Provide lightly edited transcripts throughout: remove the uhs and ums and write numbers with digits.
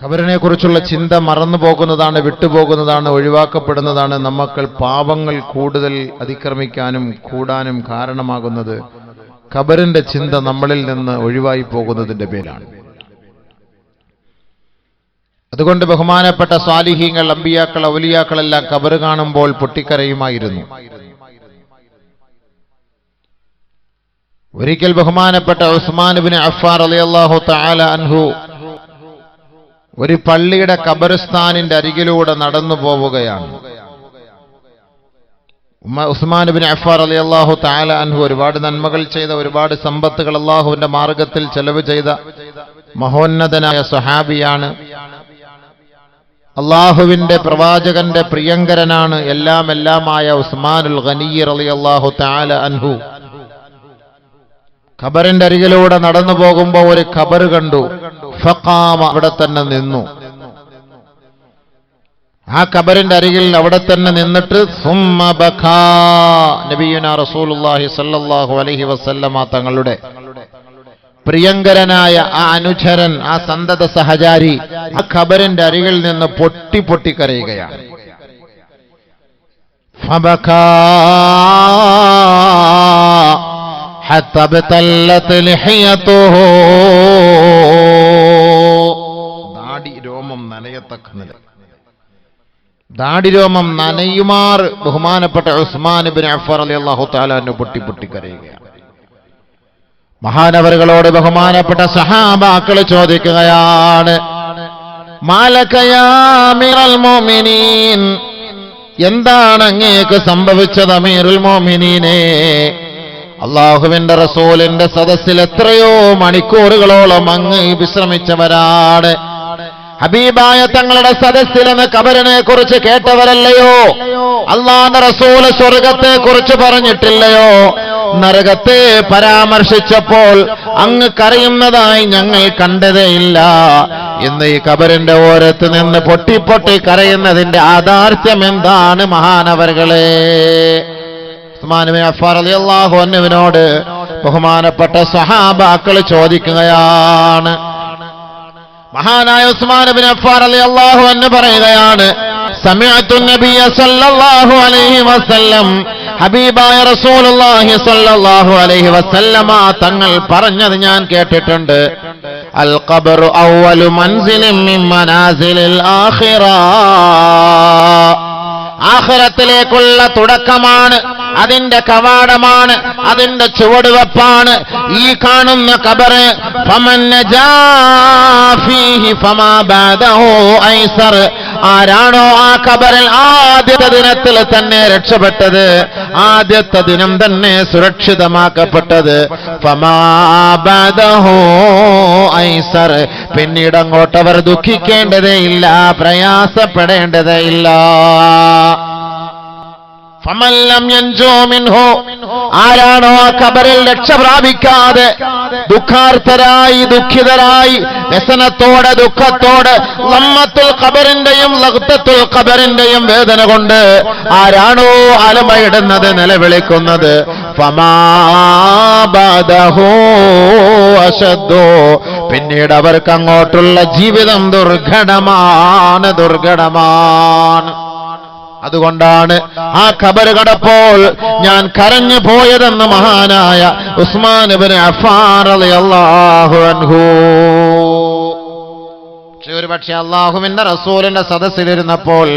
ഖബറിനെ കുറിച്ചുള്ള ചിന്ത മറന്നു പോകുന്നതാണ്, വിട്ടുപോകുന്നതാണ്, ഒഴിവാക്കപ്പെടുന്നതാണ്. നമ്മൾ പാപങ്ങൾ കൂടുതൽ അതിക്രമിക്കാനും കൂടാനും കാരണമാകുന്നത് ഖബറിന്റെ ചിന്ത നമ്മളിൽ നിന്ന് ഒഴിവായി പോകുന്നതിന്റെ പേരാണ്. അതുകൊണ്ട് ബഹുമാനപ്പെട്ട സ്വാലിഹീങ്ങൾ, അമ്പിയാക്കൾ, ഔലിയാക്കളെല്ലാം ഖബർ കാണുമ്പോൾ പൊട്ടിക്കരയുമായിരുന്നു. ഒരിക്കൽ ബഹുമാനപ്പെട്ട ഉസ്മാൻ ഇബ്നു അഫ്ഫാൻ റളിയല്ലാഹു തആല അൻഹു ഒരു പള്ളിയുടെ ഖബർസ്ഥാനിന്റെ അരികിലൂടെ നടന്നു പോവുകയാണ്. ഉസ്മാൻ ഇബ്നു അഫ്ഫാൻ റളിയല്ലാഹു തആല അൻഹു ഒരുപാട് നന്മകൾ ചെയ്ത, ഒരുപാട് സമ്പത്തുകൾ അല്ലാഹുവിന്റെ മാർഗത്തിൽ ചെലവ് ചെയ്ത മഹോന്നതനായ സ്വഹാബിയാണ്. അല്ലാഹുവിന്റെ പ്രവാചകന്റെ പ്രിയങ്കരനാണ്. എല്ലാമായ ഉസ്മാനുൽ ഗനി റളിയല്ലാഹു തആല അൻഹു ഖബറിന്റെ അരികിലൂടെ നടന്നു പോകുമ്പോൾ ഒരു ഖബർ കണ്ടു. ഫഖാമ, അവിടെ തന്നെ നിന്നു. ആ ഖബറിന്റെ അരികിൽ അവിടെ തന്നെ നിന്നിട്ട് സുമ്മ ബഖാ, നബിയുനാ റസൂലുള്ളാഹി സ്വല്ലല്ലാഹു അലൈഹി വസല്ലമ തങ്ങളുടെ പ്രിയങ്കരനായ ആ അനുചരൻ, ആ സന്തത സഹചാരി ആ ഖബറിന്റെ അരികിൽ നിന്ന് പൊട്ടി കരയുകയാണ്. ഫബഖാ ഹത്താ ബതല്ലത് ലിഹയതുഹു, ദാടി രോമം നനയത്തക്ക നില, ദാടി രോമം നനയുമാർ ബഹുമാനപ്പെട്ട ഉസ്മാൻ ഇബ്നു അഫ്ഫാൻ റളിയല്ലാഹു തആല അൻഹു പൊട്ടി കരയുകയാണ്. മഹാനവറുകളോട് ബഹുമാനപ്പെട്ട സഹാബാക്കൾ ചോദിക്കുകയാണ്, മാലക യാ അമീറുൽ മുഅ്മിനീൻ, എന്താണ് അങ്ങേക്ക് സംഭവിച്ചത് അമീറുൽ മുഅ്മിനീനെ? അല്ലാഹുവിന്റെ റസൂലിന്റെ സദസ്സിൽ എത്രയോ മണിക്കൂറുകളോളം അങ്ങ് വിശ്രമിച്ചവരാണ്. ഹബീബായ തങ്ങളുടെ സദസ്സിൽ നിന്ന് ഖബറിനെ കുറിച്ച് കേട്ടവരല്ലയോ? അല്ലാഹുവിന്റെ റസൂൽ സ്വർഗത്തെ കുറിച്ച് പറഞ്ഞിട്ടില്ലയോ? നരകത്തെ പരാമർശിച്ചപ്പോൾ അങ്ങ് കരയുന്നതായി ഞങ്ങൾ കണ്ടതേയില്ല. ഇന്ന് ഈ ഖബറിന്റെ ഓരത്ത് നിന്ന് പൊട്ടി കരയുന്നതിന്റെ യാഥാർത്ഥ്യം എന്താണ് മഹാനവറുകളെ? ഉസ്മാൻ ഇബ്നു അഫ്ഫാൻ റളിയല്ലാഹു അൻഹുവിനോട് ബഹുമാനപ്പെട്ട സ്വഹാബാക്കൾ ചോദിക്കുകയാണ്. മഹാനായ ഉസ്മാൻ ഇബ്നു അഫ്ഫാൻ റളിയല്ലാഹു അൻഹു പറയുകയാണ്, സമിഅതു നബിയ സല്ലല്ലാഹു അലൈഹി വസല്ലം, ഹബീബായ റസൂലുള്ളാഹി സ്വല്ലല്ലാഹു അലൈഹി വസല്ലമ തങ്ങൾ പറഞ്ഞത് ഞാൻ കേട്ടിട്ടുണ്ട്. അൽ ഖബ്റു അവ്വലു മൻസിലിൻ മിൻ മനാസിലിൽ ആഖിറ, ആഖിറത്തിലേക്കുള്ള തുടക്കമാണ്, അതിന്റെ കവാടമാണ്, അതിന്റെ ചുവടുവെപ്പാണ് ഈ കാണുന്ന ഖബർ. ഫമൻ നജാ ഫീഹി ഫമാ ബഅദഹു ഐസർ, ആരാണോ ആ ഖബറിൽ ആദ്യത്തെ ദിനത്തിൽ തന്നെ രക്ഷപ്പെട്ടത്, ആദ്യത്തെ ദിനം തന്നെ സുരക്ഷിതമാക്കപ്പെട്ടത്, ഫമാ ബഅദഹു ഐസർ, പിന്നീട് അങ്ങോട്ടവർ ദുഃഖിക്കേണ്ടതേയില്ല, പ്രയാസപ്പെടേണ്ടതേയില്ല. ഫമൻ ലം യൻജു മിൻഹു, ആരാണോ ആ ഖബറിൽ രക്ഷ പ്രാപിക്കാതെ ദുഃഖാർത്തരായി, ദുഃഖിതരായി, വ്യസനത്തോടെ, ദുഃഖത്തോടെ, ലമ്മത്തുൽ ഖബറിന്റെയും ലഗ്തത്തുൽ ഖബറിന്റെയും വേദന കൊണ്ട് ആരാണോ അലമയിടുന്നത്, നിലവിളിക്കുന്നത്, ഫമാ ബഅദഹു അശദ്ദു, പിന്നീട് അവർക്ക് അങ്ങോട്ടുള്ള ജീവിതം ദുർഘടമാണ്. അതുകൊണ്ടാണ് ആ ഖബർ കടപ്പോൾ ഞാൻ കരഞ്ഞു പോയതെന്ന് മഹാനായ ഉസ്മാൻ ഇബ്നു അഫ്ഫാൻ റളിയല്ലാഹു അൻഹു. പക്ഷേ അല്ലാഹുവിന്റെ റസൂലിന്റെ സദസ്സിലിരുന്നപ്പോൾ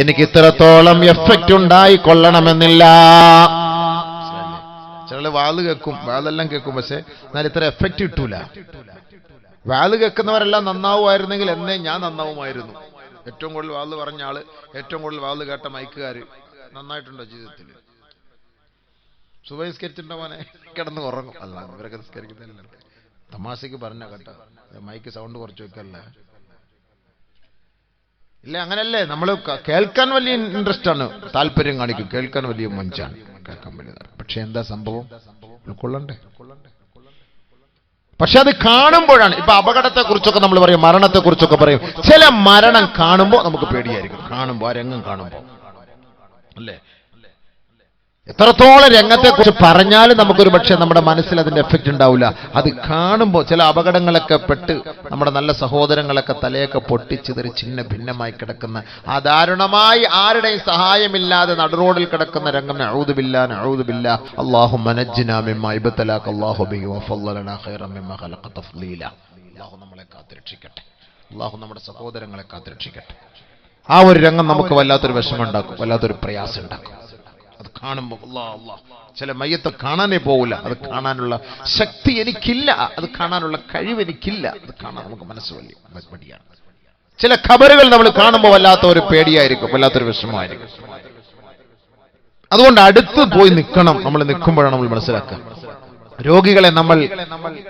എനിക്ക് ഇത്രത്തോളം എഫക്റ്റ് ഉണ്ടായിക്കൊള്ളണമെന്നില്ല. ചില വാള് കേൾക്കും, വാളെല്ലാം കേൾക്കും, പക്ഷെ എന്നാൽ ഇത്ര എഫക്റ്റ് കിട്ടൂല. വാള് കേൾക്കുന്നവരെല്ലാം നന്നാവുമായിരുന്നെങ്കിൽ എന്നേ ഞാൻ നന്നാവുമായിരുന്നു. ഏറ്റവും കൂടുതൽ വാള് പറഞ്ഞ ആള്, ഏറ്റവും കൂടുതൽ വാള് കേട്ട മൈക്കുകാര് നന്നായിട്ടുണ്ടോ ജീവിതത്തിൽ? സുബഹി നിസ്കരിച്ചിട്ടുണ്ടോ മോനെ? കിടന്ന് ഉറങ്ങും. അല്ല, ഇവരൊക്കെ നിസ്കരിക്കുന്നില്ല. തമാശക്ക് പറഞ്ഞ കേട്ടോ, മൈക്ക് സൗണ്ട് കുറച്ച് വെക്കല്ല. ഇല്ല, അങ്ങനല്ലേ? നമ്മൾ കേൾക്കാൻ വലിയ ഇൻട്രസ്റ്റ് ആണ്, താല്പര്യം കാണിക്കും, കേൾക്കാൻ വലിയ മഞ്ചാണ്, കേൾക്കാൻ വലിയ. പക്ഷെ എന്താ സംഭവം? ഉൾക്കൊള്ളണ്ടേ? പക്ഷെ അത് കാണുമ്പോഴാണ്. ഇപ്പൊ അപകടത്തെ കുറിച്ചൊക്കെ നമ്മൾ പറയും, മരണത്തെ കുറിച്ചൊക്കെ പറയും. ചില മരണം കാണുമ്പോൾ നമുക്ക് പേടിയായിരിക്കും. കാണുമ്പോൾ ആ രംഗം കാണുമ്പോൾ അല്ലേ? എത്രത്തോളം രംഗത്തെക്കുറിച്ച് പറഞ്ഞാലും നമുക്കൊരു പക്ഷേ നമ്മുടെ മനസ്സിൽ അതിന്റെ എഫക്റ്റ് ഉണ്ടാവില്ല. അത് കാണുമ്പോൾ ചില അപകടങ്ങളൊക്കെ പെട്ട് നമ്മുടെ നല്ല സഹോദരങ്ങളൊക്കെ തലയൊക്കെ പൊട്ടിച്ചിതറി ചിന്ന ഭിന്നമായി കിടക്കുന്ന ആ ദാരുണമായി ആരുടെയും സഹായമില്ലാതെ നടുറോഡിൽ കിടക്കുന്ന രംഗം നഊദു ബില്ലാഹ് അല്ലാഹുമ്മ നജ്ജിനാ മിമ്മാ ഇബ്തലാക അല്ലാഹു ബിഹി വഫളലനാ ഖൈറൻ മിമ്മാ ഖലഖ തഫ്ളീല. അല്ലാഹു നമ്മളെ കാത്തുരക്ഷിക്കട്ടെ. അല്ലാഹു നമ്മുടെ സഹോദരങ്ങളെ കാത്തുരക്ഷിക്കട്ടെ. ആ ഒരു രംഗം നമുക്ക് വല്ലാത്തൊരു വിഷമം ഉണ്ടാക്കും, വല്ലാത്തൊരു പ്രയാസം ഉണ്ടാക്കും. അത് കാണുമ്പോൾ ചില മയ്യത്ത് കാണാനേ പോകില്ല. അത് കാണാനുള്ള ശക്തി എനിക്കില്ല, അത് കാണാനുള്ള കഴിവ് എനിക്കില്ല. അത് കാണാൻ നമുക്ക് മനസ്സ് വലിയ മടിയാണ്. ചില ഖബറുകൾ നമ്മൾ കാണുമ്പോൾ വല്ലാത്ത ഒരു പേടിയായിരിക്കും, വല്ലാത്തൊരു വിഷമമായിരിക്കും. അതുകൊണ്ട് അടുത്ത് പോയി നിൽക്കണം. നമ്മൾ നിൽക്കുമ്പോഴാണ് നമ്മൾ മനസ്സിലാക്കുക. രോഗികളെ നമ്മൾ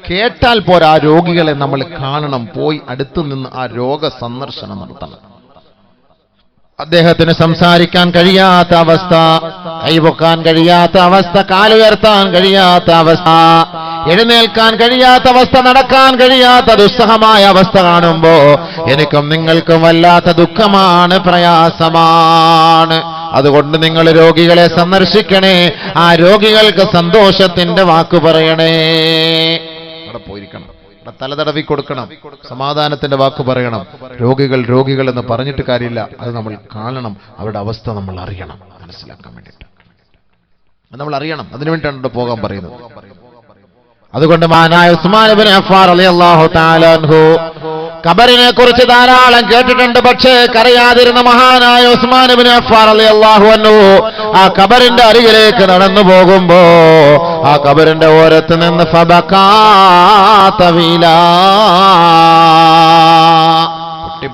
കേട്ടാൽ പോരാ, ആ രോഗികളെ നമ്മൾ കാണണം. പോയി അടുത്ത് നിന്ന് ആ രോഗ സന്ദർശനം നടത്തണം. അദ്ദേഹത്തിന് സംസാരിക്കാൻ കഴിയാത്ത അവസ്ഥ, കൈപൊക്കാൻ കഴിയാത്ത അവസ്ഥ, കാലുയർത്താൻ കഴിയാത്ത അവസ്ഥ, എഴുന്നേൽക്കാൻ കഴിയാത്ത അവസ്ഥ, നടക്കാൻ കഴിയാത്ത ദുസ്സഹമായ അവസ്ഥ കാണുമ്പോ എനിക്കും നിങ്ങൾക്കും വല്ലാത്ത ദുഃഖമാണ്, പ്രയാസമാണ്. അതുകൊണ്ട് നിങ്ങൾ രോഗികളെ സന്ദർശിക്കണേ. ആ രോഗികൾക്ക് സന്തോഷത്തിന്റെ വാക്ക് പറയണേ. അവിടെ പോയിരിക്കണം, തലതടവി കൊടുക്കണം, സമാധാനത്തിന്റെ വാക്ക് പറയണം. രോഗികൾ എന്ന് പറഞ്ഞിട്ട് കാര്യമില്ല. അത് നമ്മൾ കാണണം. അവരുടെ അവസ്ഥ നമ്മൾ അറിയണം, മനസ്സിലാക്കാൻ വേണ്ടിയിട്ട് നമ്മൾ അറിയണം. അതിനുവേണ്ടിയാണ് പോകാൻ പറയുന്നത്. അതുകൊണ്ട് മഹാനായ ഉസ്മാൻ ഇബ്നു അഫ്ഫാൻ റളിയല്ലാഹു തആല അൻഹു ഖബറിനെ കുറിച്ച് ധാരാളം കേട്ടിട്ടുണ്ട്. പക്ഷേ കരയാതിരുന്ന മഹാനായ ഉസ്മാൻ ഇബ്നു അഫ്ഫാൻ റളിയല്ലാഹു അൻഹു ആ ഖബറിന്റെ അരികിലേക്ക് നടന്നു പോകുമ്പോ ആ ഖബറിന്റെ ഓരത്ത് നിന്ന് ഫബകാ തവീലാ,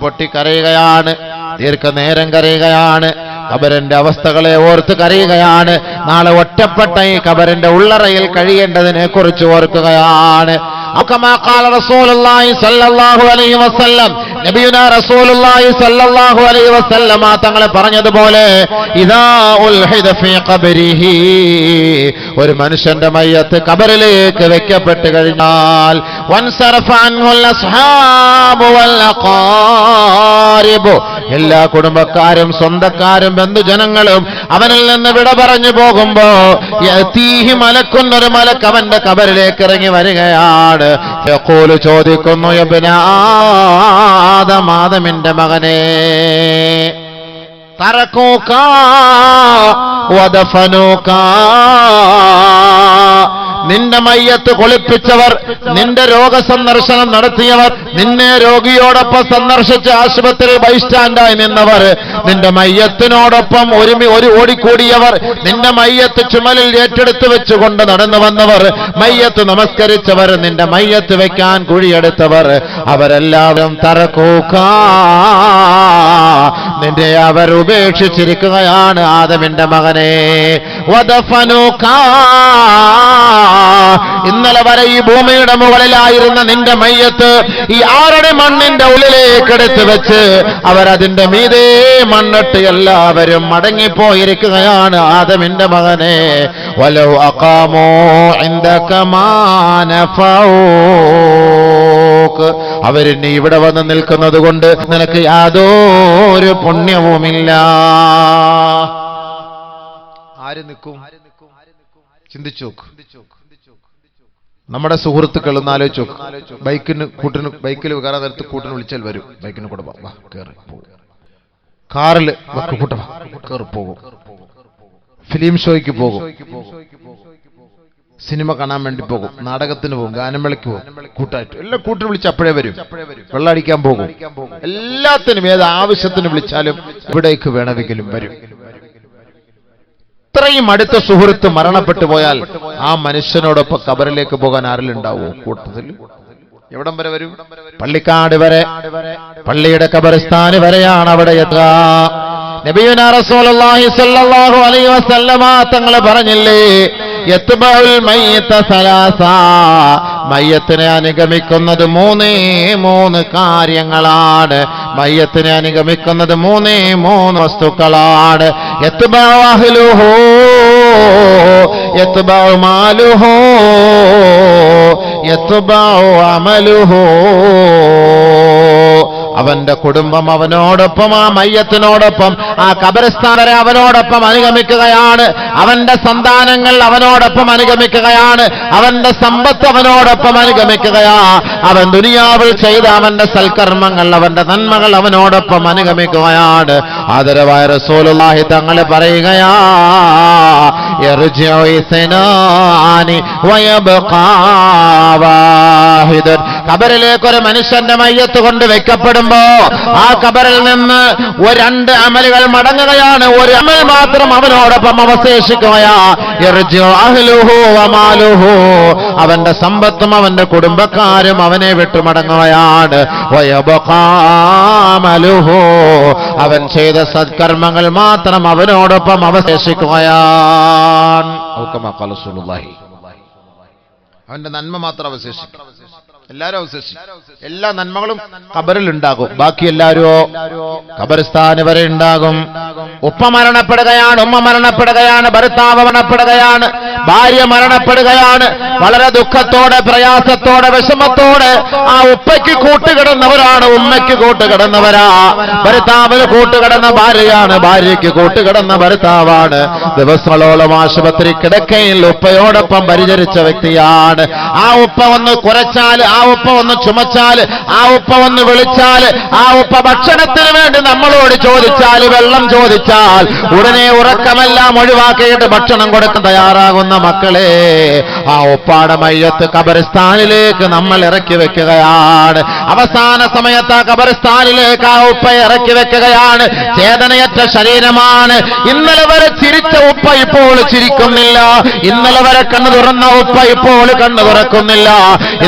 പൊട്ടി കരയുകയാണ്, ദീർഘനേരം കരയുകയാണ്. ഖബറിന്റെ അവസ്ഥകളെ ഓർത്ത് കരയുകയാണ്. നാളെ ഒറ്റപ്പെട്ട ഈ ഖബറിന്റെ ഉള്ളറയിൽ കഴിയേണ്ടതിനെ കുറിച്ച് ഓർക്കുകയാണ്. തങ്ങളെ പറഞ്ഞതുപോലെ ഒരു മനുഷ്യന്റെ മയ്യത്ത് ഖബറിലേക്ക് വെക്കപ്പെട്ട് കഴിഞ്ഞാൽ എല്ലാ കുടുംബക്കാരും സ്വന്തക്കാരും ബന്ധുജനങ്ങളും അവനിൽ നിന്ന് വിട പറഞ്ഞു പോകുമ്പോ ഒരു മലക്ക് അവന്റെ ഖബറിലേക്ക് ഇറങ്ങി വരികയാണ്. യഖൂലു ചോദിക്കുന്നു, യബ്ന ആദം, ആദമിന്റെ മകനെ, തറകൂക വദഫനൂക, നിന്റെ മയ്യത്ത് കുളിപ്പിച്ചവർ, നിന്റെ രോഗസന്ദർശനം നടത്തിയവർ, നിന്നെ രോഗിയോടൊപ്പം സന്ദർശിച്ച് ആശുപത്രിയിൽ ബൈസ്റ്റാൻഡായി നിന്നവർ, നിന്റെ മയ്യത്തിനോടൊപ്പം ഓടിക്കൂടിയവർ, നിന്റെ മയ്യത്ത് ചുമലിൽ ഏറ്റെടുത്ത് വെച്ചുകൊണ്ട് നടന്നു വന്നവർ, മയ്യത്ത് നമസ്കരിച്ചവർ, നിന്റെ മയ്യത്ത് വെക്കാൻ കുഴിയെടുത്തവർ, അവരെല്ലാവരും തറക്കൂക, നിന്റെ അവർ ഉപേക്ഷിച്ചിരിക്കുകയാണ് ആദമിന്റെ മകനെ. വദഫനൂക, ഇന്നലെ വരെ ഈ ഭൂമിയുടെ മുകളിലായിരുന്ന നിന്റെ മയ്യത്ത് ഈ ആരുടെ മണ്ണിന്റെ ഉള്ളിലേക്ക് എടുത്തു വെച്ച് അവരതിന്റെ മീതെ മണ്ണിട്ട് എല്ലാവരും മടങ്ങിപ്പോയിരിക്കുകയാണ് ആദമിന്റെ മകനെ. വലൗ അഖാമൂ ഇൻദക മാ നഫഊക, അവരിനി ഇവിടെ വന്ന് നിൽക്കുന്നത് കൊണ്ട് നിനക്ക് യാതൊരു പുണ്യവുമില്ല. ആര് നിൽക്കും? ചിന്തിച്ചു നോക്ക്. നമ്മുടെ സുഹൃത്തുക്കൾ ഒന്ന് ആലോചിച്ച് നോക്ക്. ബൈക്കിൽ കയറാൻ നേരത്ത് കൂട്ടിന് വിളിച്ചാൽ വരും. ബൈക്കിന് കൂടെ വാ കയറി പോകും. കാറിൽ കൂട്ട കയറി പോകും. ഫിലിം ഷോയ്ക്ക് പോകും, സിനിമ കാണാൻ വേണ്ടി പോകും, നാടകത്തിന് പോകും, ഗാനമേളയ്ക്ക് പോകും, കൂട്ടായിട്ട് എല്ലാം കൂട്ടിന് വിളിച്ച് അപ്പോഴേ വരും. വെള്ളമടിക്കാൻ പോകും, എല്ലാത്തിനും ഏത് ആവശ്യത്തിന് വിളിച്ചാലും ഇവിടേക്ക് വേണമെങ്കിലും വരും. ഇത്രയും അടുത്ത സുഹൃത്ത് മരണപ്പെട്ടു പോയാൽ ആ മനുഷ്യനോടൊപ്പം ഖബറിലേക്ക് പോകാൻ ആരിലുണ്ടാവോ കൂട്ടത്തിൽ? എവിടം വരെ വരും? പള്ളിക്കാട് വരെ, പള്ളിയുടെ ഖബറിസ്ഥാന് വരെയാണ് അവിടെ എത്തുക. നബിയുനാ റസൂലുള്ളാഹി സ്വല്ലല്ലാഹു അലൈഹി വസല്ലമ തങ്ങൾ പറഞ്ഞില്ലേ, യത്ബഉൽ മയ്യിത സലാസ, മയ്യത്തിനെ അനുഗമിക്കുന്നത് മൂന്ന് കാര്യങ്ങളാണ്. മയ്യത്തിനെ അനുഗമിക്കുന്നത് മൂന്ന് വസ്തുക്കളാണ്. യത്ബഉ അഹ്ലുഹു, യത്ബഉ മാലുഹു, യത്ബഉ അമലുഹു. അവന്റെ കുടുംബം അവനോടൊപ്പം, ആ മയ്യത്തിനോടൊപ്പം, ആ ഖബർസ്ഥാൻ വരെ അവനോടൊപ്പം അനുഗമിക്കുകയാണ്. അവന്റെ സന്താനങ്ങൾ അവനോടൊപ്പം അനുഗമിക്കുകയാണ്. അവന്റെ സമ്പത്ത് അവനോടൊപ്പം അനുഗമിക്കുകയാ. അവൻ ദുനിയാവിൽ ചെയ്ത അവന്റെ സൽക്കർമ്മങ്ങൾ, അവന്റെ നന്മകൾ അവനോടൊപ്പം അനുഗമിക്കുകയാണ്. ആദരവായ റസൂലുള്ളാഹി തങ്ങൾ പറയുകയാ, യർജിഉ ഇസ്നാനി വയബ്ഖാ വാഹിദൻ. ഖബറിലേക്ക് ഒരു മനുഷ്യന്റെ മയ്യത്ത് കൊണ്ട് വെക്കപ്പെടുമ്പോ ആ ഖബറിൽ നിന്ന് രണ്ട് അമലുകൾ മടങ്ങുകയാണ്. ഒരു അമൽ മാത്രം അവനോടൊപ്പം അവശേഷിക്കുകയാ. യർജിഉ അഹ്ലുഹു വമാലുഹു. അവന്റെ സമ്പത്തും അവന്റെ കുടുംബക്കാരും അവനെ വിട്ടു മടങ്ങുകയാണ്. വയബ്ഖാ അമലുഹു. അവൻ ചെയ്ത സത്കർമ്മങ്ങൾ മാത്രം അവനോടൊപ്പം അവശേഷിക്കുകയാണ്. അവന്റെ നന്മ മാത്രം അവശേഷിക്കും. എല്ലാരും അവശേഷിക്കും. എല്ലാ നന്മകളും ഖബറിൽ ഉണ്ടാകും. ബാക്കി എല്ലാവരോ ഖബർസ്ഥാന് വരെ ഉണ്ടാകും. ഉപ്പ മരണപ്പെടുകയാണ്, ഉമ്മ മരണപ്പെടുകയാണ്, ഭർത്താവ് മരണപ്പെടുകയാണ്, ഭാര്യ മരണപ്പെടുകയാണ്. വളരെ ദുഃഖത്തോടെ, പ്രയാസത്തോടെ, വിഷമത്തോടെ ആ ഉപ്പയ്ക്ക് കൂട്ടുകിടന്നവരാണ്, ഉമ്മയ്ക്ക് കൂട്ടുകിടന്നവരാ. ഭർത്താവിന് കൂട്ടുകിടന്ന ഭാര്യയാണ്, ഭാര്യയ്ക്ക് കൂട്ടുകിടന്ന ഭർത്താവാണ്. ദിവസങ്ങളോളം ആശുപത്രി കിടക്കയിൽ ഉപ്പയോടൊപ്പം പരിചരിച്ച വ്യക്തിയാണ്. ആ ഉപ്പ ഒന്ന് കുറച്ചാൽ, ആ ഉപ്പ ഒന്ന് ചുമച്ചാൽ, ആ ഉപ്പ ഒന്ന് വിളിച്ചാൽ, ആ ഉപ്പ ഭക്ഷണത്തിന് വേണ്ടി നമ്മളോട് ചോദിച്ചാൽ, വെള്ളം ചോദിച്ചാൽ ഉടനെ ഉറക്കമെല്ലാം ഒഴിവാക്കിയിട്ട് ഭക്ഷണം കൊടുക്കാൻ തയ്യാറാകുന്ന മക്കളെ, ആ ഉപ്പാടെ മയ്യത്ത് ഖബർസ്ഥാനിലേക്ക് നമ്മൾ ഇറക്കി വെക്കുകയാണ്. അവസാന സമയത്ത് ആ ഖബർസ്ഥാനിലേക്ക് ആ ഉപ്പ ഇറക്കി വെക്കുകയാണ്. ചേതനയറ്റ ശരീരമാണ്. ഇന്നലെ വരെ ചിരിച്ച ഉപ്പ ഇപ്പോൾ ചിരിക്കുന്നില്ല. ഇന്നലെ വരെ കണ്ണു തുറന്ന ഉപ്പ ഇപ്പോൾ കണ്ണു തുറക്കുന്നില്ല.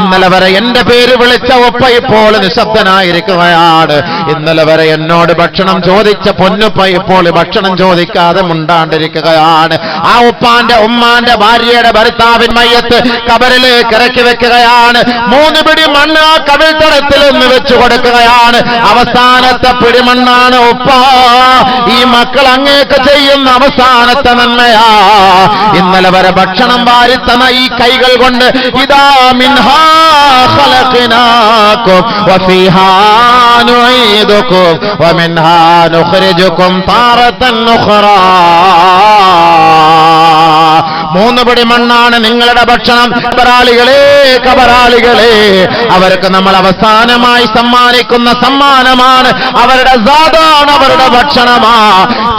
ഇന്നലെ വരെ എന്റെ പേര് വിളിച്ച ഉപ്പ ഇപ്പോൾ നിശബ്ദനായിരിക്കുകയാണ്. ഇന്നലെ വരെ എന്നോട് ഭക്ഷണം ചോദിച്ച പൊന്നുപ്പ ഇപ്പോൾ ഭക്ഷണം ചോദിക്കാതെ മുണ്ടാണ്ടിരിക്കുകയാണ്. ആ ഉപ്പാന്റെ, ഉമ്മാന്റെ, ഭാര്യയുടെ, ഭർത്താവിൻ മയ്യത്ത് ഖബറിലേക്ക് ഇറക്കി വെക്കുകയാണ്. 3 പിടി മണ്ണ് ആ കവിൾത്തടത്തിൽ നിന്ന് വെച്ചു കൊടുക്കുകയാണ്. അവസാനത്തെ പിടിമണ്ണാണ് ഉപ്പ. ഈ മക്കൾ അങ്ങേക്ക് ചെയ്യുന്ന അവസാനത്തെ നന്മയാ. ഇന്നലെ വരെ ഭക്ഷണം വാരിത്തന്ന ഈ കൈകൾ കൊണ്ട് ഇതാ മിൻഹാ ഖലഖനാകും വഫീഹാ നുഈദുകും വമിൻഹാ നുഖ്രിജുകും താറതൻ ഉഖ്റാ. 3 പിടി മണ്ണാണ് നിങ്ങളുടെ ഭക്ഷണം. കബറാളികളെ, കബറാളികളെ, അവർക്ക് നമ്മൾ അവസാനമായി സമ്മാനിക്കുന്ന സമ്മാനമാണ്. അവരുടെ സാധാണ്, അവരുടെ ഭക്ഷണമാ.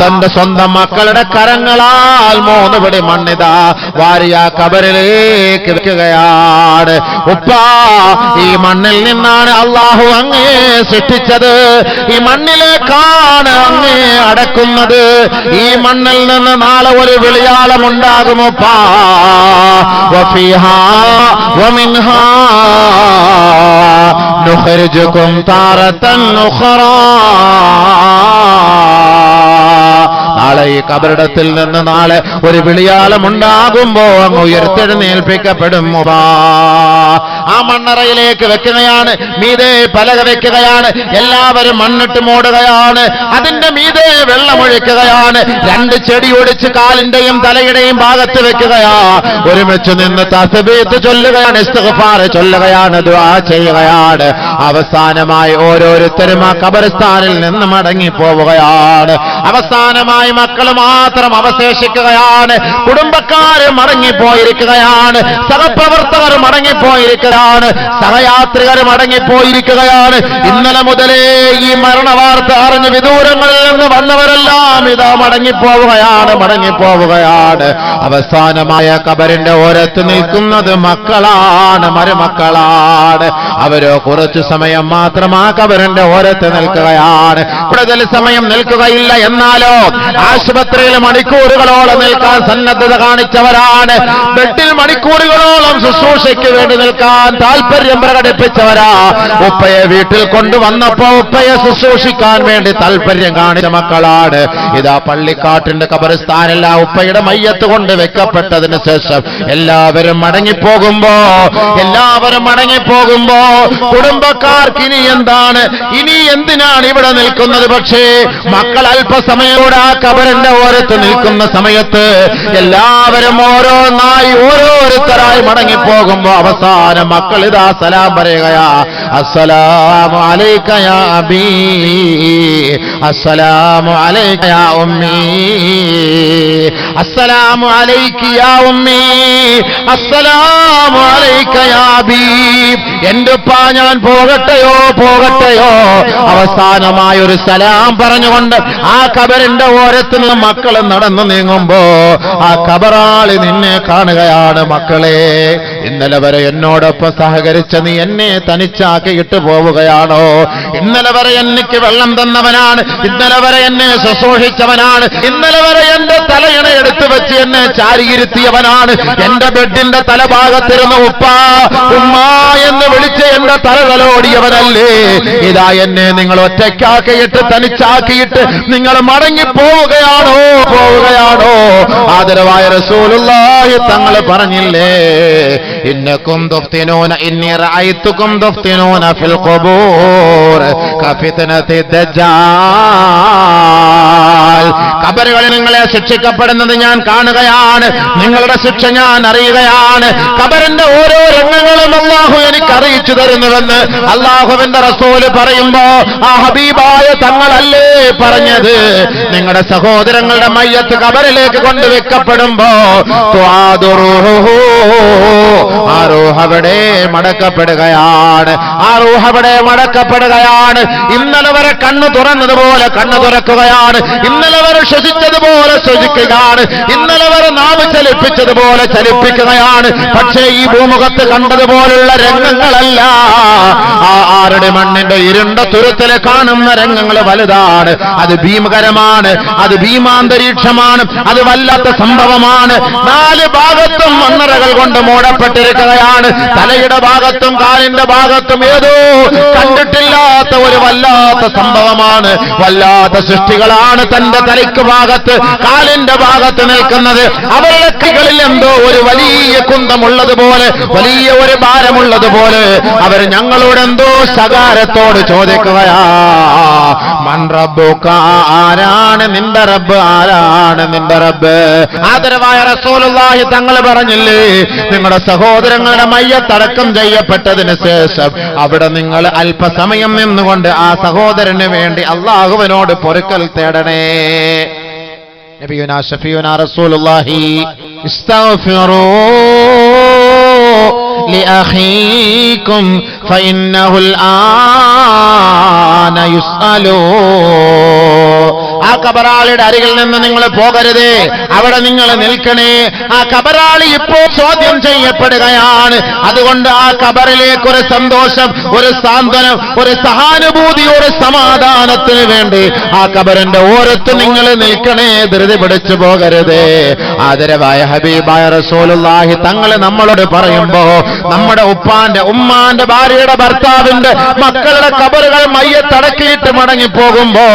തന്റെ സ്വന്തം മക്കളുടെ കരങ്ങളാൽ 3 പിടി മണ്ണിതാ വാരിയ കബറിലേക്ക് വെക്കുകയാണ്. ഉപ്പ, ഈ മണ്ണിൽ നിന്നാണ് അള്ളാഹു അങ്ങേ സൃഷ്ടിച്ചത്. ഈ മണ്ണിലേക്കാണ് അങ്ങേ അടക്കുന്നത്. ഈ മണ്ണിൽ നിന്ന് നാളെ ഒരു വിളിയാളമുണ്ടാകും ഉപ്പ. വഫീഹാ വമിൻഹാ നുഖ്രിജുകും താറതൻ ഉഖ്റാ. നാളെ ഈ കബറിടത്തിൽ നിന്ന് നാളെ ഒരു വിളിയാളം ഉണ്ടാകുമ്പോ അങ്ങ് ഉയർത്തെഴുന്നേൽപ്പിക്കപ്പെടും. ആ മണ്ണറയിലേക്ക് വെക്കുകയാണ്. മീതെ പലക വെക്കുകയാണ്. എല്ലാവരും മണ്ണിട്ട് മൂടുകയാണ്. അതിന്റെ മീതെ വെള്ളമൊഴിക്കുകയാണ്. 2 ചെടി ഒടിച്ച് കാലിന്റെയും തലയുടെയും ഭാഗത്ത് വെക്കുകയാ. ഒരുമിച്ച് നിന്ന് തസ്ബീഹ് ചൊല്ലുകയാണ്, ഇസ്തിഗ്ഫാർ ചൊല്ലുകയാണ്, ദുആ ചെയ്യുകയാണ്. അവസാനമായി ഓരോരുത്തരും ആ ഖബർസ്ഥാനിൽ നിന്ന് മടങ്ങിപ്പോവുകയാണ്. അവസാനമായി മക്കൾ മാത്രം അവശേഷിക്കുകയാണ്. കുടുംബക്കാർ മടങ്ങിപ്പോയിരിക്കുകയാണ്. സഹപ്രവർത്തകർ മടങ്ങിപ്പോയിരിക്കുകയാണ്. സഹയാത്രികർ മടങ്ങിപ്പോയിരിക്കുകയാണ്. ഇന്നലെ മുതലേ ഈ മരണവാർത്ത അറിഞ്ഞ് വിദൂരങ്ങളിൽ നിന്ന് വന്നവരെല്ലാം ഇതാ മടങ്ങിപ്പോവുകയാണ്, മടങ്ങിപ്പോവുകയാണ്. അവസാനമായ ഖബറിന്റെ ഓരത്ത് നിൽക്കുന്നത് മക്കളാണ്, മരുമക്കളാണ്. അവരോ കുറച്ചു സമയം മാത്രം ആ ഖബറിന്റെ ഓരത്ത് നിൽക്കുകയാണ്. കൂടുതൽ സമയം നിൽക്കുകയില്ല. എന്നാലോ ആശുപത്രിയിൽ മണിക്കൂറുകളോളം നിൽക്കാൻ സന്നദ്ധത കാണിച്ചവരാണ്. ബെഡിൽ മണിക്കൂറുകളോളം ശുശ്രൂഷയ്ക്ക് വേണ്ടി നിൽക്കാൻ താല്പര്യം പ്രകടിപ്പിച്ചവരാ. ഉപ്പയെ വീട്ടിൽ കൊണ്ടുവന്നപ്പോ ഉപ്പയെ ശുശ്രൂഷിക്കാൻ വേണ്ടി താല്പര്യം കാണിച്ച മക്കളാണ്. ഇതാ പള്ളിക്കാട്ടിന്റെ ഖബർസ്ഥാനിൽ ആ ഉപ്പയുടെ മയ്യത്ത് കൊണ്ട് വെക്കപ്പെട്ടതിന് ശേഷം എല്ലാവരും മടങ്ങിപ്പോകുമ്പോ കുടുംബക്കാർക്ക് ഇനി എന്താണ്, ഇനി എന്തിനാണ് ഇവിടെ നിൽക്കുന്നത്? പക്ഷേ മക്കൾ അല്പ അല്പസമയോടെ ആ ഖബറിന്റെ ഓരത്ത് നിൽക്കുന്ന സമയത്ത് എല്ലാവരും ഓരോന്നായി ഓരോരുത്തരായി മടങ്ങിപ്പോകുമ്പോ അവസാനം മക്കൾ ഇതാ സലാം പറയുകയാ, അസ്സലാമു അലൈക യാ അബീ, അസ്സലാമു അലൈക യാ ഉമ്മീ, അസ്സലാമു അലൈകി യാ ഉമ്മീ, അസ്സലാമു അലൈക യാ അബീ. എന്റെ ഉപ്പാ ഞാൻ പോകട്ടെയോ പോകട്ടെയോ. അവസാനമായ ഒരു സലാം പറഞ്ഞുകൊണ്ട് ആ ഖബറിന്റെ ഓരത്ത് നിന്ന് മക്കൾ നടന്നു നീങ്ങുമ്പോ ആ ഖബറാളി നിന്നെ കാണുകയാണ്. മക്കളെ, ഇന്നലെ വരെ എന്നോടൊപ്പം സഹകരിച്ച നീ എന്നെ തനിച്ചാക്കിയിട്ട് പോവുകയാണോ? ഇന്നലെ വരെ എനിക്ക് വെള്ളം തന്നവനാണ്, ഇന്നലെ വരെ എന്നെ ശുശ്രൂഷിച്ചവനാണ്, ഇന്നലെ വരെ എന്റെ തലയിണ എടുത്തു വെച്ച് എന്നെ ചാരിയിരുത്തിയവനാണ്, എന്റെ ബെഡിന്റെ തലഭാഗത്തിരുന്ന് ഉപ്പാ ഉമ്മാ എന്ന് വിളിച്ച് എന്റെ തലതലോടിയവനല്ലേ. ഇതാ എന്നെ നിങ്ങൾ ഒറ്റയ്ക്കാക്കിയിട്ട് തനിച്ചാക്കിയിട്ട് നിങ്ങൾ മടങ്ങി പോവുകയാണോ പോവുകയാണോ? ആദരവായ റസൂലുള്ളാഹി തങ്ങൾ പറഞ്ഞില്ലേ, ഇന്നകും തുഫ്തിനൂന ഇന്നി റഅയ്തുകും തുഫ്തിനൂന ഫിൽ ഖുബൂർ കഫിത്നതി ദജ്ജാൽ. ഖബറുകളിൽ നിങ്ങളെ ശിക്ഷിക്കപ്പെടുന്നത് ഞാൻ കാണുകയാണ്, നിങ്ങളുടെ ശിക്ഷ ഞാൻ അറിയുകയാണ്. ഖബറിന്റെ ഓരോ രംഗങ്ങളും അല്ലാഹു എനിക്ക് അറിയിച്ചു തരുന്നുവെന്ന് അല്ലാഹുവിന്റെ റസൂല് പറയുമ്പോ ആ ഹബീബായ തങ്ങളല്ലേ പറഞ്ഞത്, നിങ്ങളുടെ സഹോദരങ്ങളുടെ മയ്യത്ത് ഖബറിലേക്ക് കൊണ്ടുവെക്കപ്പെടുമ്പോ ആ റൂഹ് അവിടെ മടക്കപ്പെടുകയാണ്, ആ റൂഹ് അവിടെ മടക്കപ്പെടുകയാണ്. ഇന്നലെ വരെ കണ്ണു തുറന്നതുപോലെ കണ്ണു തുറക്കുകയാണ്, ഇന്നലെ വരെ ശ്വസിച്ചതുപോലെ ശ്വസിക്കുകയാണ്, ഇന്നലെ വരെ നാവ് ചലിപ്പിച്ചതുപോലെ ചലിപ്പിക്കുകയാണ്. പക്ഷേ ഈ ഭൂമുഖത്ത് കണ്ടതുപോലുള്ള രംഗങ്ങളല്ല. ആ ആരുടെ മണ്ണിന്റെ ഇരുണ്ട തുരുത്തിലെ കാണുന്ന രംഗങ്ങൾ വലുതാണ്, അത് ഭീമകരമാണ്, അത് ഭീമാന്തരീക്ഷമാണ്, അത് വല്ലാത്ത സംഭവമാണ്. നാല് ഭാഗത്തും മണ്ണറകൾ കൊണ്ട് മൂടപ്പെട്ടിരിക്കുകയാണ്. തലയുടെ ഭാഗത്തും കാലിന്റെ ഭാഗത്തും ഏതോ കണ്ടിട്ടില്ലാത്ത ഒരു വല്ലാത്ത സംഭവമാണ്. വല്ലാത്ത സൃഷ്ടികളാണ് തന്റെ തലയ്ക്ക് ഭാഗത്ത് കാലിന്റെ ഭാഗത്ത് നിൽക്കുന്നത്. അവരുടെ കൈകളിൽ എന്തോ ഒരു വലിയ കുന്തമുള്ളതുപോലെ, വലിയ ഒരു ഭാരമുള്ളതുപോലെ അവർ ഞങ്ങളോട് എന്തോ ശകാരത്തോട് ചോദിക്കുകയാ, മൻ റബ്ബുക, ആരാണ് നിന്റെ റബ്ബ്, ആരാണ് നിന്റെ റബ്ബ്? ആദരവായ റസൂലുള്ളാഹി തങ്ങൾ പറഞ്ഞില്ലേ, നിങ്ങളുടെ സഹോദരങ്ങളുടെ മയ്യത്തടക്കം ചെയ്യപ്പെട്ടതിന് ശേഷം അവിടെ നിങ്ങൾ അല്പസമയം നിന്നുകൊണ്ട് ആ സഹോദരന് വേണ്ടി അല്ലാഹുവിനോട് പൊറുക്കൽ തേടണേ. നബിയുനാ ഷഫീഉനാ റസൂലുള്ളാഹി ഇസ്തഗ്ഫിറൂ لأخيكم فإنه الآن يسألو. ആ കബറാളിയുടെ അരികിൽ നിന്ന് നിങ്ങൾ പോകരുതേ, അവിടെ നിങ്ങൾ നിൽക്കണേ. ആ കബറാളി ഇപ്പോൾ ചോദ്യം ചെയ്യപ്പെടുകയാണ്. അതുകൊണ്ട് ആ കബറിലേക്ക് ഒരു സന്തോഷം, ഒരു സാന്ത്വനം, ഒരു സഹാനുഭൂതി, ഒരു സമാധാനത്തിന് വേണ്ടി ആ കബറിന്റെ ഓരത്ത് നിങ്ങൾ നിൽക്കണേ, ധൃതി പിടിച്ചു പോകരുതേ. ആദരവായ ഹബീബായ റസൂലുള്ളാഹി തങ്ങൾ നമ്മളോട് പറയുമ്പോ നമ്മുടെ ഉപ്പാന്റെ ഉമ്മാന്റെ ഭാര്യയുടെ ഭർത്താവിന്റെ മക്കളുടെ കബറുകൾ മയ്യത്തടക്കിയിട്ട് മടങ്ങിപ്പോകുമ്പോ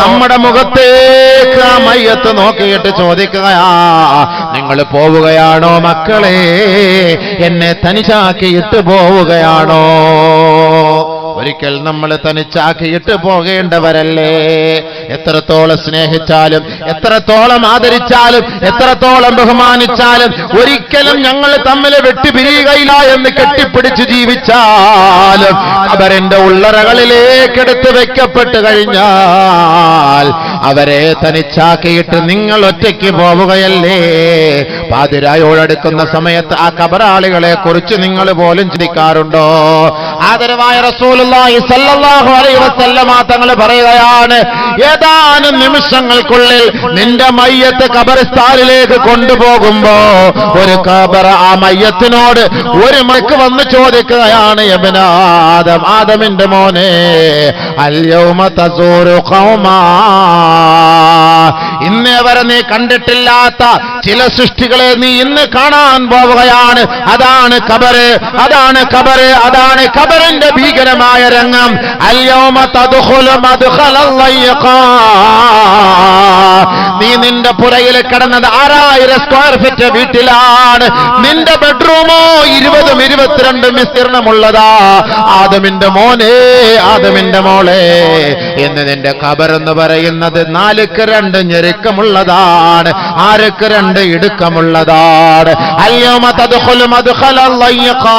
നമ്മുടെ മുഖത്തേക്ക് ആ മയ്യത്ത് നോക്കിയിട്ട് ചോദിക്കുകയാ, നിങ്ങൾ പോവുകയാണോ മക്കളെ? എന്നെ തനിച്ചാക്കിയിട്ട് പോവുകയാണോ? ഒരിക്കൽ നമ്മൾ തനിച്ചാക്കിയിട്ട് പോകേണ്ടവരല്ലേ? എത്രത്തോളം സ്നേഹിച്ചാലും, എത്രത്തോളം ആദരിച്ചാലും, എത്രത്തോളം ബഹുമാനിച്ചാലും ഒരിക്കലും ഞങ്ങൾ തമ്മിൽ വെട്ടിപിരിയുകയില്ല എന്ന് കെട്ടിപ്പിടിച്ച് ജീവിച്ചാലും അവരെന്റെ ഉള്ളറകളിലേക്ക് എടുത്ത് വെക്കപ്പെട്ട് കഴിഞ്ഞാൽ അവരെ തനിച്ചാക്കിയിട്ട് നിങ്ങൾ ഒറ്റയ്ക്ക് പോവുകയല്ലേ? പാതിരായോടടുക്കുന്ന സമയത്ത് ആ കബറാളികളെ കുറിച്ച് നിങ്ങൾ പോലും ചിന്തിക്കാറുണ്ടോ? ആദരവായ റസൂലുള്ളാഹി സ്വല്ലല്ലാഹു അലൈഹി വസല്ലമ തങ്ങൾ പറയുകയാണ്, ഏതാനും നിമിഷങ്ങൾക്കുള്ളിൽ നിന്റെ മയ്യത്ത് ഖബർസ്ഥാനിലേക്ക് കൊണ്ടുപോകുമ്പോ ഒരു ഖബർ ആ മയ്യത്തിനോട് ഒരു മലക്ക് വന്ന് ചോദിക്കുകയാണ്, യബ്ന ആദം, ആദമിന്റെ മോനെ, അൽ യൗമ തസൂറു ഖൗമാ, ഇന്നേ വരെ നീ കണ്ടിട്ടില്ലാത്ത ചില സൃഷ്ടികളെ നീ ഇന്ന് കാണാൻ പോവുകയാണ്. അതാണ് ഖബറ്, അതാണ് ഖബറ്, അതാണ് ഖബറിന്റെ ഭീകരമായ രംഗം. അൽ യൗമ തദ്ഖുലു മദ്ഖലൽ ലയ്ഖാൻ, നീ നിന്റെ പുരയിൽ കിടന്നത് 6000 സ്ക്വയർ ഫീറ്റ് വീട്ടിലാണ്. നിന്റെ ബെഡ്റൂമോ 20-22 വിസ്തീർണമുള്ളതാ. ആദമിന്റെ മോനെ, ആദമിന്റെ മോളെ, എന്ന് നിന്റെ ഖബർ എന്ന് പറയുന്നത് 4ക്ക് 2 ഞെരുക്കമുള്ളതാണ്, 6ക്ക് 2 ഇടുക്കമുള്ളതാണ്. അൽയൗമ തദ്ഖുലു മദ്ഖലൽ ലയ്ഖാ.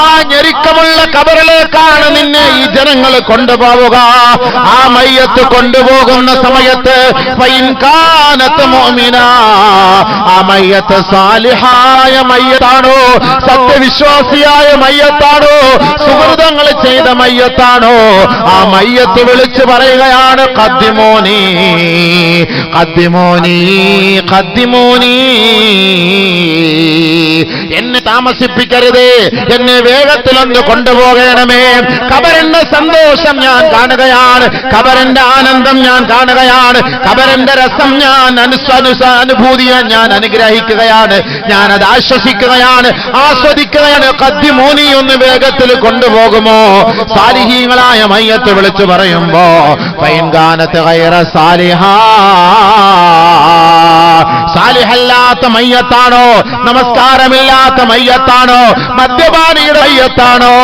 ആ ഞെരുക്കമുള്ള ഖബറിലേക്കാണ് നിന്നെ ഈ ജനങ്ങൾ കൊണ്ടുപോവുക. ആ മയ്യത്ത് കൊണ്ടുപോകുന്ന സമയത്ത് ഫൈൻ കാനത് മുഅ്മിനാ, ആ മയ്യത്ത് സാലിഹായ മയ്യത്താണോ, സത്യവിശ്വാസിയായ മയ്യത്താണോ, സുഹൃതങ്ങൾ ചെയ്ത മയ്യത്താണോ, ആ മയ്യത്ത് വിളിച്ചു പറയുകയാണ് ഖദ്ദിമൂനി ഖദ്ദിമൂനി ഖദ്ദിമൂനി, എന്നെ താമസിപ്പിക്കരുതേ, എന്നെ വേഗത്തിലൊന്ന് കൊണ്ടുപോകണമേ. ഖബറിന്റെ സന്തോഷം ഞാൻ കാണുകയാണ്, ഖബറിന്റെ ആനന്ദം ഞാൻ കാണുകയാണ്, ഖബറിന്റെ രസം ഞാൻ അനുഭൂതിയെ ഞാൻ അനുഗ്രഹിക്കുകയാണ്, ഞാനത് ആശ്വസിക്കുകയാണ്, ആസ്വദിക്കുകയാണ്. ഖദ്ദിമൂനി, ഒന്ന് വേഗത്തിൽ കൊണ്ടുപോകുമോ? സാലിഹീങ്ങളായ മയ്യത്ത് വിളിച്ചു പറയുമ്പോ ഫൈൻ കാനത് ഗൈറ സാലിഹാ, സാലിഹല്ലാത്ത മയ്യത്താണോ, നമസ്കാരമില്ലാത്ത മയ്യത്താണോ, മദ്യപാനിയുടെ മയ്യത്താണോ,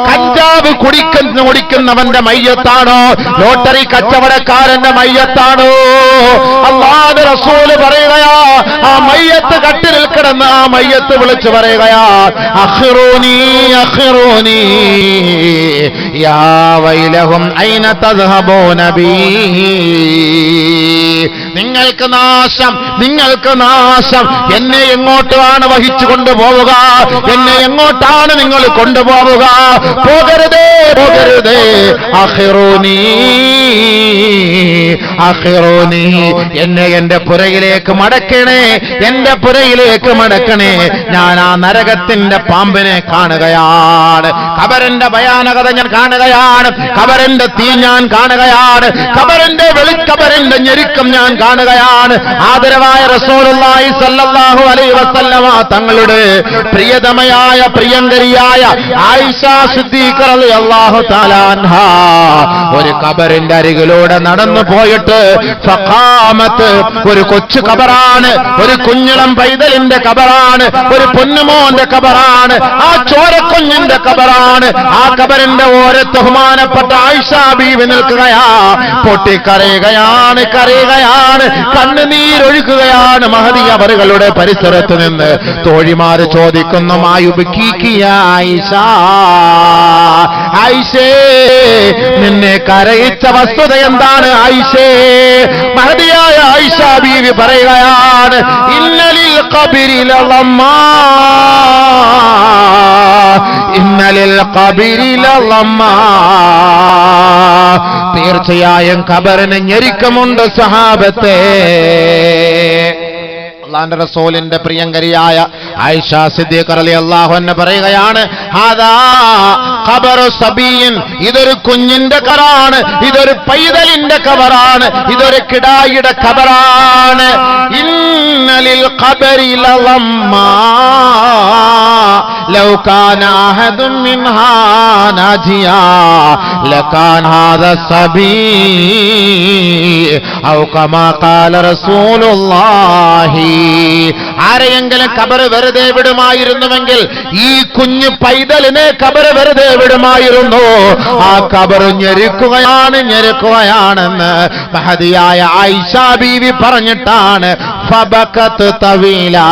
കഞ്ചാവ് കുടിക്കുന്നവന്റെ മയ്യത്താണോ, ലോട്ടറി കച്ചവടക്കാരന്റെ മയ്യത്താണോ? അല്ലാഹുവിന്റെ റസൂല് പറയുകയാ, ആ മയ്യത്ത് കട്ടിലിൽ കിടന്ന് ആ മയ്യത്ത് വിളിച്ചു പറയുകയാ, അഖിറൂനി അഖിറൂനി യാ വൈലഹും ഐന തദ്ഹബൂന ബി. നിങ്ങൾക്ക് നാശം, നിങ്ങൾക്ക് നാശം, എന്നെ എങ്ങോട്ടാണ് വഹിച്ചു കൊണ്ടുപോവുക, എന്നെ എങ്ങോട്ടാണ് നിങ്ങൾ കൊണ്ടുപോവുക? പോകരുതേ, പോകരുതേ. അഖിറൂനി അഖിറൂനി, എന്നെ എന്റെ പുരയിലേക്ക് മടക്കണേ, എന്റെ പുരയിലേക്ക് മടക്കണേ. ഞാൻ ആ നരകത്തിന്റെ പാമ്പിനെ കാണുകയാണ്, ഖബറിന്റെ ഭയാനകത ഞാൻ കാണുകയാണ്, ഖബറിന്റെ തീ ഞാൻ കാണുകയാണ്, ഖബറിന്റെ ഖബറിന്റെ ഞെരുക്കം ഞാൻ കാണുകയാണ്. ആദരവായ റസൂലുള്ളാഹി സ്വല്ലല്ലാഹു അലൈഹി വസല്ലമ തങ്ങളുടെ പ്രിയതമയായ പ്രിയങ്കരിയായ ആയിഷ സിദ്ദീഖ റളിയല്ലാഹു തആല അൻഹാ ഒരു ഖബറിന്റെ അരികിലൂടെ നടന്നു പോയിട്ട് ഫഖാമത്ത്, ഒരു കൊച്ചു ഖബറാണ്, ഒരു കുഞ്ഞിളം പൈതലിന്റെ ഖബറാണ്, ഒരു പൊന്നുമോന്റെ ഖബറാണ്, ആ ചോരക്കുഞ്ഞിന്റെ ഖബറാണ്. ആ ഖബറിന്റെ ഓരത്ത് ബഹുമാനപ്പെട്ട ആയിഷ ബീവി നിൽക്കുകയാ, പൊട്ടിക്കരയുകയാണ്, കരയുകയാണ്, കണ്ണുനീരൊഴുക്കുകയാണ്. മഹദി അവറുകളുടെ പരിസരത്ത് നിന്ന് തോഴിമാര് ചോദിക്കുന്നു, മായുബ്കീകിയ ആയിഷ, ആയിഷേ നിന്നെ കരയിച്ച വസ്തുത എന്താണ് ആയിഷേ? മഹദിയായ ആയിഷ ബീവി പറയുകയാണ്, ഇന്നലിൽ ഖബരിൽ ലമ്മാ, ഇന്നലിൽ ഖബരിൽ ലമ്മാ, തീർച്ചയായും ഖബറിന് ഞെരുക്കമുണ്ട് സഹാബത്തെ. അല്ലാഹുവിന്റെ റസൂലിന്റെ പ്രിയങ്കരിയായ ആയിഷ സിദ്ദീഖ റളിയല്ലാഹു അൻഹ പറയുകയാണ്, ഹാദാ ഖബറു സബീൻ, ഇതൊരു കുഞ്ഞിന്റെ ഖബറാണ്, ഇതൊരു പൈതലിന്റെ ഖബറാണ്, ഇതൊരു കിടായിയുടെ ഖബറാണ്. ഇന്നലിൽ ഖബരി ലമ്മാ ലൗ കാന അഹദും മിൻഹാ നാജിയാ ലകാന ഹാദാ സബീ ഔ കമാ ഖാല റസൂലുള്ളാഹി. ആരെയെങ്കിലും ഖബർ വെറുതെ വിടുമായിരുന്നുവെങ്കിൽ ഈ കുഞ്ഞു പൈതലിനെ ഖബർ വെറുതെ വിടുമായിരുന്നു. ആ ഖബർ ഞെരുക്കുകയാണ്, ഞെരുക്കുകയാണെന്ന് മഹദിയായ ആയിഷ ബീവി പറഞ്ഞിട്ടാണ് ഫബകത് തവീലാ,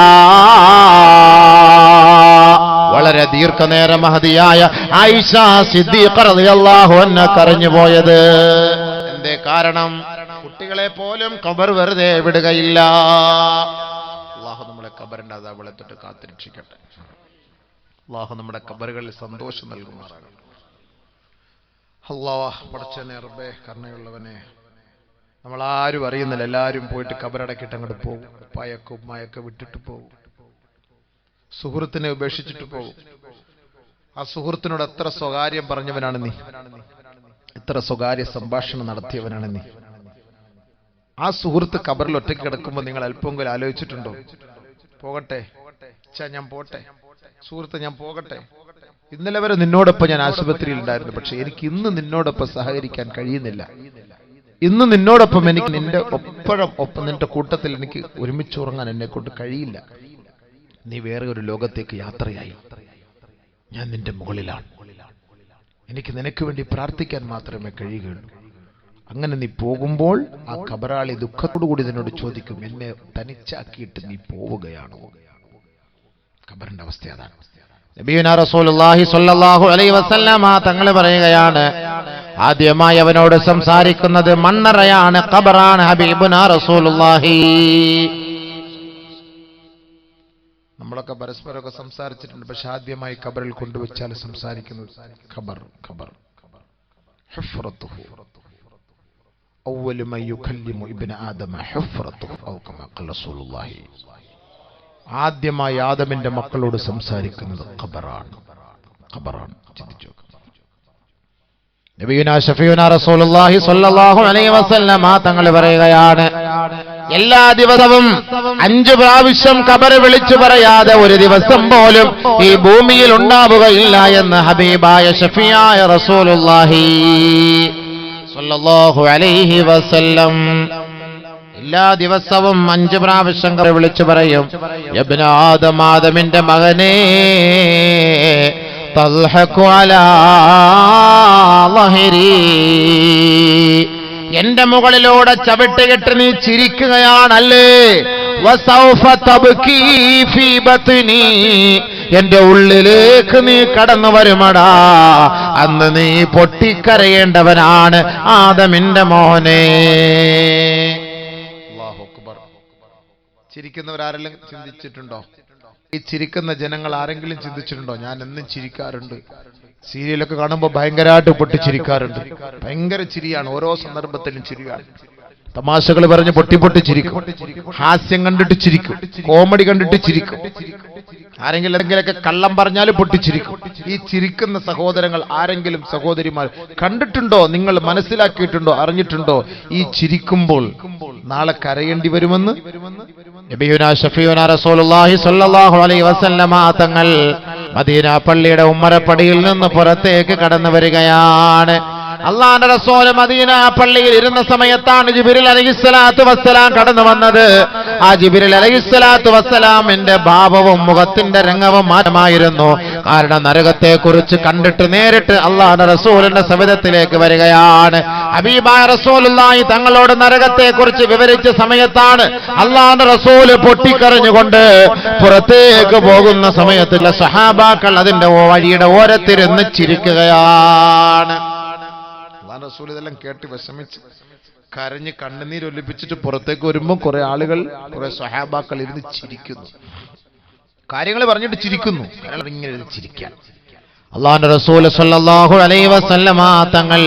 വളരെ ദീർഘനേരം മഹദിയായ ആയിഷ സിദ്ദീഖ റളിയല്ലാഹു അൻഹ കരഞ്ഞുപോയത്. എന്തേ കാരണം? കുട്ടികളെ പോലും ഖബർ വെറുതെ വിടുകയില്ല. അല്ലാഹു നമ്മളെ ഖബറിന്റെ അദാബുകളെ തൊട്ട് കാത്തിരക്ഷിക്കട്ടെ. അല്ലാഹു നമ്മുടെ ഖബറുകളിൽ സന്തോഷം നൽകുമാറാകട്ടെ. അല്ലാഹ് പടച്ചവനെ, റബ്ബേ കരുണയുള്ളവനെ, നമ്മളാരും അറിയുന്നില്ല, എല്ലാവരും പോയിട്ട് ഖബറടക്കിട്ട് അങ്ങോട്ട് പോകും. ഉപ്പായൊക്കെ ഉമ്മായൊക്കെ വിട്ടിട്ട് പോകും, സുഹൃത്തിനെ ഉപേക്ഷിച്ചിട്ട് പോകും. ആ സുഹൃത്തിനോട് എത്ര സ്വകാര്യം പറഞ്ഞവനാണ് നീ, എത്ര സ്വകാര്യ സംഭാഷണം നടത്തിയവനാണ് നീ. ആ സുഹൃത്ത് ഖബറിൽ ഒറ്റയ്ക്ക് കിടക്കുമ്പോൾ നിങ്ങൾ അല്പമെങ്കിലും ആലോചിച്ചിട്ടുണ്ടോ? പോകട്ടെ, ഞാൻ പോട്ടെ, സുഹൃത്ത് ഞാൻ പോകട്ടെ, ഇന്നലെ വരെ നിന്നോടൊപ്പം ഞാൻ ആശുപത്രിയിൽ ഉണ്ടായിരുന്നു, പക്ഷെ എനിക്ക് ഇന്ന് നിന്നോടൊപ്പം സഹകരിക്കാൻ കഴിയുന്നില്ല. ഇന്ന് നിന്നോടൊപ്പം എനിക്ക് നിന്റെ ഒപ്പം നിന്റെ കൂട്ടത്തിൽ എനിക്ക് ഒരുമിച്ച് ഉറങ്ങാൻ എന്നെ കൊണ്ട് കഴിയില്ല. നീ വേറെ ഒരു ലോകത്തേക്ക് യാത്രയായി, ഞാൻ നിന്റെ മുകളിലാണ്. എനിക്ക് നിനക്ക് വേണ്ടി പ്രാർത്ഥിക്കാൻ മാത്രമേ കഴിയുകയുള്ളൂ. അങ്ങനെ നീ പോകുമ്പോൾ ആ ഖബറാളി ദുഃഖത്തോടുകൂടി നിന്നോട് ചോദിക്കും, എന്നെ തനിച്ചാക്കിയിട്ട് നീ പോവുകയാണോ? ഖബറിന്റെ അവസ്ഥ അതാണ്. നബിയുനാ റസൂലുള്ളാഹി സ്വല്ലല്ലാഹു അലൈഹി വസല്ലമ തങ്ങൾ പറയുകയാണ്, ആദ്യമായി അവനോട് സംസാരിക്കുന്നത് മണ്ണറയാണ്, ഖബറാണ്. ഹബീബുനാ റസൂലുള്ളാഹി. നമ്മളൊക്കെ പരസ്പരമൊക്കെ സംസാരിച്ചിട്ടുണ്ട്, പക്ഷെ ആദ്യമായി ഖബറിൽ കൊണ്ടുവച്ചാൽ സംസാരിക്കുന്നത് ഖബർ. ഹുഫ്റത്തുഹു അവ്വലു മൻ യുകല്ലിമു ഇബ്ന ആദമ ഹുഫ്റത്തുഹു ഔ കമാ ഖല റസൂലുള്ളാഹി. ആദ്യമായി ആദമിന്റെ മക്കളോട് സംസാരിക്കുന്നത് ഖബറാണ്. ചിന്തിച്ചു. നബിയുനാ ശഫീഉനാ റസൂലുള്ളാഹി സ്വല്ലല്ലാഹു അലൈഹി വസല്ലമ തങ്ങൾ പറയുകയാണ്, എല്ലാ ദിവസവും 5 പ്രാവശ്യം ഖബർ വിളിച്ചു പറയാതെ ഒരു ദിവസം പോലും ഈ ഭൂമിയിൽ ഉണ്ടാവുകയില്ല എന്ന് ഹബീബായ ശഫീആയ റസൂലുള്ളാഹി സ്വല്ലല്ലാഹു അലൈഹി വസല്ലം. എല്ലാ ദിവസവും 5 പ്രാവശ്യം ഖബർ വിളിച്ചു പറയും, ഇബ്നു ആദം, ആദമിന്റെ മകനേ, തൽഹഖു അലാ ലഹരി, എന്റെ മുകളിലൂടെ ചവിട്ടുകെട്ട് നീ ചിരിക്കുകയാണല്ലേ, വസൗഫ തബ്കീ ഫീ ബത്നി, എന്റെ ഉള്ളിലേക്ക് നീ കടന്നു വരുമടാ, അന്ന് നീ പൊട്ടിക്കരയേണ്ടവനാണ് ആദമിന്റെ മോനെ. അല്ലാഹു അക്ബർ. ചിരിക്കുന്നവരാരെല്ലാം ചിന്തിച്ചിട്ടുണ്ടോ? ഈ ചിരിക്കുന്ന ജനങ്ങൾ ആരെങ്കിലും ചിന്തിച്ചിട്ടുണ്ടോ? ഞാൻ എന്നും ചിരിക്കാറുണ്ട്, സീരിയലൊക്കെ കാണുമ്പോൾ ഭയങ്കരമായിട്ട് പൊട്ടിച്ചിരിക്കാറുണ്ട്. ഭയങ്കര ചിരിയാണ്, ഓരോ സന്ദർഭത്തിലും ചിരിയാണ്. തമാശകൾ പറഞ്ഞ് പൊട്ടി ചിരിക്കും, ഹാസ്യം കണ്ടിട്ട് ചിരിക്കും, കോമഡി കണ്ടിട്ട് ചിരിക്കും, ആരെങ്കിലൊക്കെ കള്ളം പറഞ്ഞാൽ പൊട്ടിച്ചിരിക്കും. ഈ ചിരിക്കുന്ന സഹോദരങ്ങൾ ആരെങ്കിലും സഹോദരിമാർ കണ്ടിട്ടുണ്ടോ? നിങ്ങൾ മനസ്സിലാക്കിയിട്ടുണ്ടോ, അറിഞ്ഞിട്ടുണ്ടോ? ഈ ചിരിക്കുമ്പോൾ നാളെ കരയേണ്ടി വരുമെന്ന് നബിയുനാ ശഫീഉനാ റസൂലുള്ളാഹി സ്വല്ലല്ലാഹു അലൈഹി വസല്ലമ തങ്ങൾ മദീന പള്ളിയുടെ ഉമ്മറപ്പടിയിൽ നിന്ന് പുറത്തേക്ക് കടന്നു വരികയാണ്. അല്ലാഹുവിന്റെ റസൂൽ മദീന പള്ളിയിൽ ഇരുന്ന സമയത്താണ് ജിബ്രീൽ അലൈഹിസ്സലാത്തു വസ്സലാം കടന്നു വന്നത്. ആ ജിബ്രീൽ അലൈഹിസ്സലാത്തു വസ്സലാമിന്റെ ഭാവവും മുഖത്തിന്റെ രംഗവും മാറ്റമായിരുന്നു. കാരണം നരകത്തെ കുറിച്ച് കണ്ടിട്ട് നേരിട്ട് അല്ലാഹുവിന്റെ റസൂലിന്റെ സവിധത്തിലേക്ക് വരികയാണ്. ഹബീബായ റസൂലുള്ളാഹി തങ്ങളോട് നരകത്തെ കുറിച്ച് വിവരിച്ച സമയത്താണ് അല്ലാഹുവിന്റെ റസൂൽ പൊട്ടിക്കരഞ്ഞുകൊണ്ട് പുറത്തേക്ക് പോകുന്ന സമയത്തുള്ള സഹാബാക്കൾ അതിന്റെ വഴിയുടെ ഓരത്തിരുന്ന് ചിരിക്കുകയാണ്. റസൂൽ ഇതെല്ലാം കേട്ട് വിഷമിച്ച് കരഞ്ഞ് കണ്ണുനീരൊലിപ്പിച്ചിട്ട് പുറത്തേക്ക് വരുമ്പോൾ കുറെ ആളുകൾ, കുറെ സ്വഹാബാക്കൾ ഇരുന്ന് ചിരിക്കുന്നു, കാര്യങ്ങൾ പറഞ്ഞിട്ട് ചിരിക്കുന്നു. ഇങ്ങനെ ചിരിക്കാൻ അല്ലാഹുവിന്റെ റസൂൽ സ്വല്ലല്ലാഹു അലൈഹി വസല്ലമ തങ്ങൾ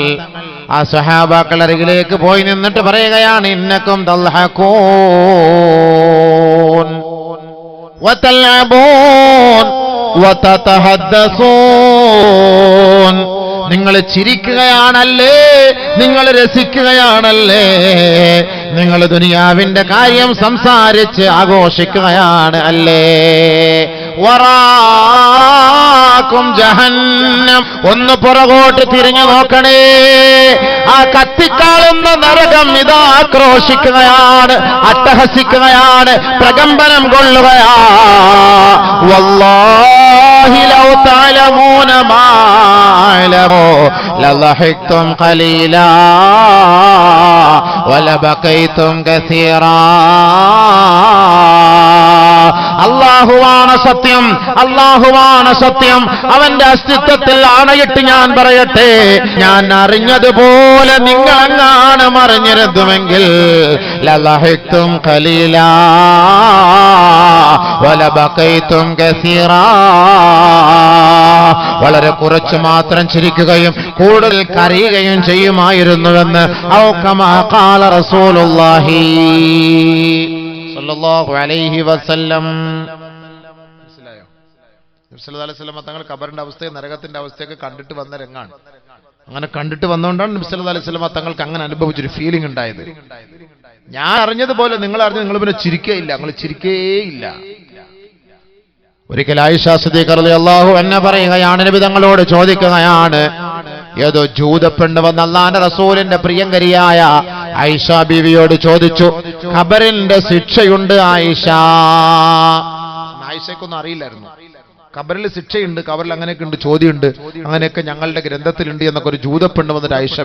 ആ സ്വഹാബാക്കൾ അരികിലേക്ക് പോയി നിന്നിട്ട് പറയുകയാണ്, ഇന്നക്കും തൽഹഖൂൻ വതൽഅബൂൻ വതതഹദ്ദസൂൻ, നിങ്ങൾ ചിരിക്കുകയാണല്ലേ, നിങ്ങൾ രസിക്കുകയാണല്ലേ, നിങ്ങൾ ദുനിയാവിന്റെ കാര്യം സംസാരിച്ച് ആഘോഷിക്കുകയാണ് അല്ലേ. വറാക്കും ജഹന്നം, ഒന്ന് പുറകോട്ട് തിരിഞ്ഞു നോക്കണേ, ആ കത്തിക്കാളുന്ന നരകം ഇതാ ആക്രോശിക്കുകയാണ്, അട്ടഹസിക്കുകയാണ്, പ്രകമ്പനം കൊള്ളുകയാ. വല്ലാഹി ലൗ തഅലമൂന മാ അലമൂ ലളഹിഖ്തും ഖലീലാ വലബഖൈതും കസീറാ. അല്ലാഹുവാണ് സത്യം, അല്ലാഹുവാണ് സത്യം. അവന്റെ അസ്തിത്വത്തിൽ ആണയിട്ട് ഞാൻ പറയട്ടെ, ഞാൻ അറിഞ്ഞതുപോലെ നിങ്ങളെങ്ങാണ് മറിഞ്ഞിരുന്നുവെങ്കിൽ ലളഹിഖ്തും ഖലീലാ വലബഖൈതും കസീറാ, വളരെ കുറച്ച് മാത്രം ചിരിക്കുകയും കൂടുതൽ കരയുകയും ചെയ്യുമായിരുന്നുവെന്ന് ഔ കമാ ഖാല റസൂലുള്ളാഹി സ്വല്ലല്ലാഹു അലൈഹി വസല്ലം. മനസ്സിലായോ? നബി സല്ലല്ലാഹു അലൈഹി വസല്ലം തങ്ങൾ ഖബറിന്റെ അവസ്ഥയെ നരകത്തിന്റെ അവസ്ഥയൊക്കെ കണ്ടിട്ട് വന്ന രംഗാണ്. അങ്ങനെ കണ്ടിട്ട് വന്നുകൊണ്ടാണ് നബി സല്ലല്ലാഹു അലൈഹി വസല്ലം തങ്ങൾക്ക് അങ്ങനെ അനുഭവിച്ചൊരു ഫീലിംഗ് ഉണ്ടായത്. ഞാൻ അറിഞ്ഞതുപോലെ നിങ്ങൾ അറിഞ്ഞ് നിങ്ങൾ പിന്നെ ചിരിക്കേയില്ല, നിങ്ങൾ ചിരിക്കേയില്ല. ഒരിക്കൽ ആയിഷ സിദ്ദീഖ റളിയല്ലാഹു അൻഹ പറയുകയാണ്, നബി തങ്ങളോട് ചോദിക്കുകയാണ്, ഏതോ ജൂതപ്പെണ്ണ് വന്ന് അല്ലാഹുവിന്റെ റസൂലിന്റെ പ്രിയങ്കരിയായ ആയിഷ ബീവിയോട് ചോദിച്ചു, ഖബറിന്റെ ശിക്ഷയുണ്ട് ആയിഷ. ആയിഷയ്ക്കൊന്നും അറിയില്ലായിരുന്നു ഖബറിൽ ശിക്ഷയുണ്ട്, ഖബറിൽ അങ്ങനെയൊക്കെ ഉണ്ട്, ചോദ്യമുണ്ട്, അങ്ങനെയൊക്കെ ഞങ്ങളുടെ ഗ്രന്ഥത്തിലുണ്ട് എന്നൊക്കെ ഒരു ജൂതപ്പെണ്ണ് വന്നിട്ട് ആയിഷ